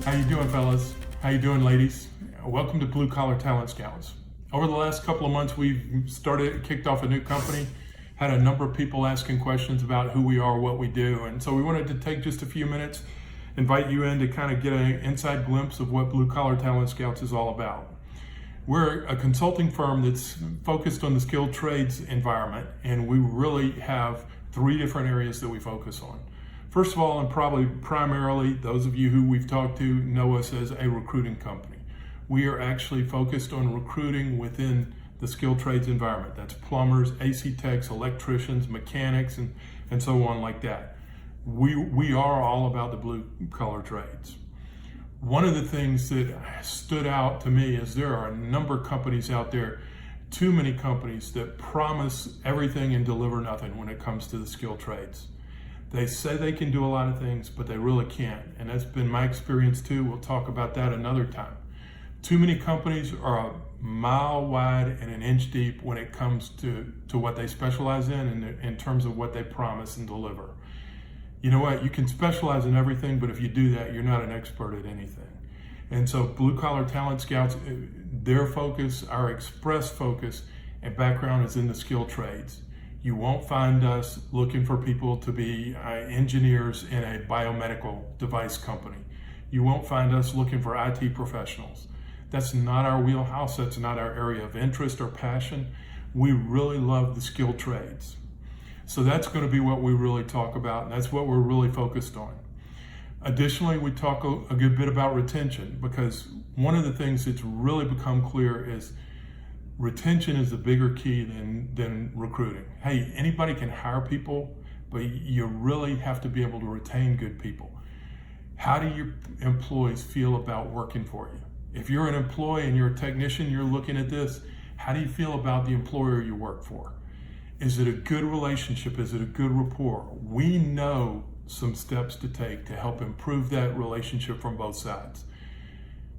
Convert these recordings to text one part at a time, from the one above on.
How you doing, fellas? How you doing, ladies? Welcome to Blue Collar Talent Scouts. Over the last couple of months, we've kicked off a new company, had a number of people asking questions about who we are, what we do, and so we wanted to take just a few minutes, invite you in to kind of get an inside glimpse of what Blue Collar Talent Scouts is all about. We're a consulting firm that's focused on the skilled trades environment, and we really have three different areas that we focus on. First of all, and probably primarily, those of you who we've talked to know us as a recruiting company. We are actually focused on recruiting within the skilled trades environment. That's plumbers, AC techs, electricians, mechanics, and so on like that. We are all about the blue collar trades. One of the things that stood out to me is there are a number of companies out there, too many companies that promise everything and deliver nothing when it comes to the skilled trades. They say they can do a lot of things, but they really can't. And that's been my experience too. We'll talk about that another time. Too many companies are a mile wide and an inch deep when it comes to what they specialize in terms of what they promise and deliver. You know what? You can specialize in everything, but if you do that, you're not an expert at anything. And so Blue Collar Talent Scouts, their focus, our express focus and background is in the skilled trades. You won't find us looking for people to be engineers in a biomedical device company. You won't find us looking for IT professionals. That's not our wheelhouse. That's not our area of interest or passion. We really love the skilled trades. So that's going to be what we really talk about, and that's what we're really focused on. Additionally, we talk a good bit about retention, because one of the things that's really become clear is retention is the bigger key than recruiting. Hey, anybody can hire people, but you really have to be able to retain good people. How do your employees feel about working for you? If you're an employee and you're a technician, you're looking at this, how do you feel about the employer you work for? Is it a good relationship? Is it a good rapport? We know some steps to take to help improve that relationship from both sides.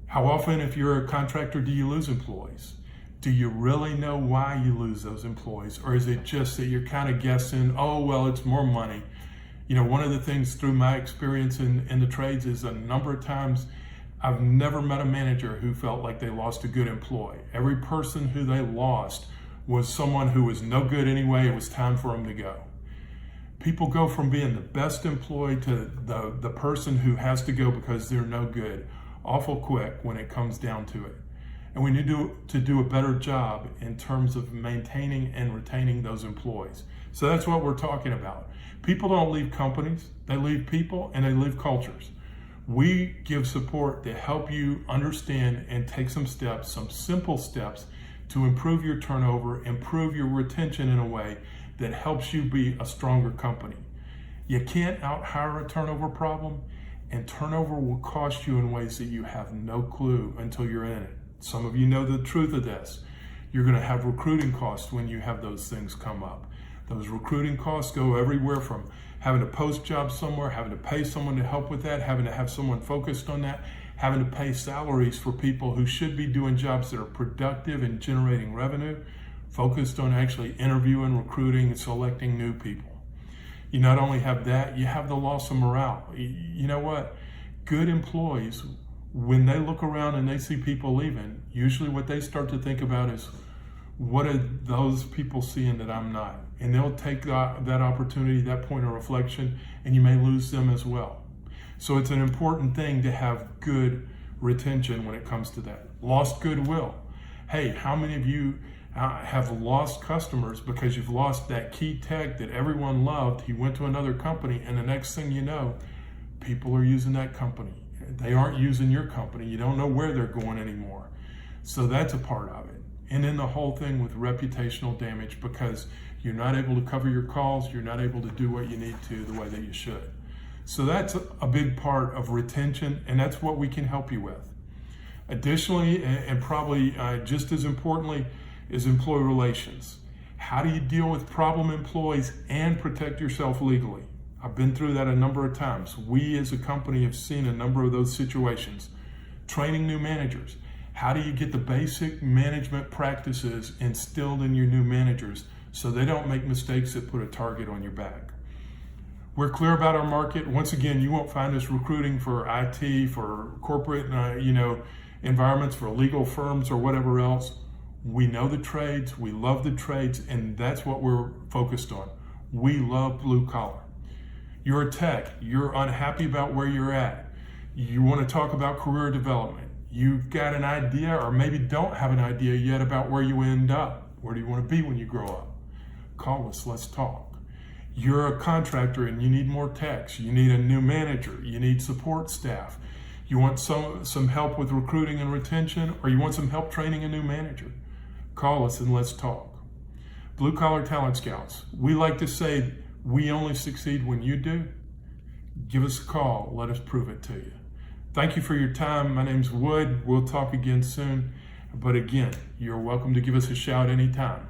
How often, if you're a contractor, do you lose employees? Do you really know why you lose those employees? Or is it just that you're kind of guessing, oh, well, it's more money? You know, one of the things through my experience in the trades is a number of times I've never met a manager who felt like they lost a good employee. Every person who they lost was someone who was no good anyway. It was time for them to go. People go from being the best employee to the person who has to go because they're no good awful quick when it comes down to it. And we need to do a better job in terms of maintaining and retaining those employees. So that's what we're talking about. People don't leave companies, they leave people and they leave cultures. We give support to help you understand and take some steps, some simple steps to improve your turnover, improve your retention in a way that helps you be a stronger company. You can't out-hire a turnover problem, and turnover will cost you in ways that you have no clue until you're in it. Some of you know the truth of this. You're going to have recruiting costs when you have those things come up. Those recruiting costs go everywhere from having to post jobs somewhere, having to pay someone to help with that, having to have someone focused on that, having to pay salaries for people who should be doing jobs that are productive and generating revenue, focused on actually interviewing, recruiting, and selecting new people. You not only have that, you have the loss of morale. You know what? Good employees, when they look around and they see people leaving, usually what they start to think about is, what are those people seeing that I'm not? And they'll take that opportunity, that point of reflection, and you may lose them as well. So it's an important thing to have good retention when it comes to that. Lost goodwill. Hey, how many of you have lost customers because you've lost that key tech that everyone loved? He went to another company, and the next thing you know, people are using that company. They aren't using your company. You don't know where they're going anymore. So that's a part of it. And then the whole thing with reputational damage, because you're not able to cover your calls, you're not able to do what you need to the way that you should. So that's a big part of retention, and that's what we can help you with. Additionally, and probably just as importantly, is employee relations. How do you deal with problem employees and protect yourself legally? I've been through that a number of times. We as a company have seen a number of those situations. Training new managers. How do you get the basic management practices instilled in your new managers so they don't make mistakes that put a target on your back? We're clear about our market. Once again, you won't find us recruiting for IT, for corporate, environments, for legal firms or whatever else. We know the trades, we love the trades, and that's what we're focused on. We love blue collar. You're a tech, you're unhappy about where you're at. You want to talk about career development. You've got an idea or maybe don't have an idea yet about where you end up. Where do you want to be when you grow up? Call us, let's talk. You're a contractor and you need more techs. You need a new manager. You need support staff. You want some help with recruiting and retention, or you want some help training a new manager. Call us and let's talk. Blue Collar Talent Scouts, we like to say we only succeed when you do. Give us a call. Let us prove it to you. Thank you for your time. My name's Wood. We'll talk again soon. But again, you're welcome to give us a shout anytime.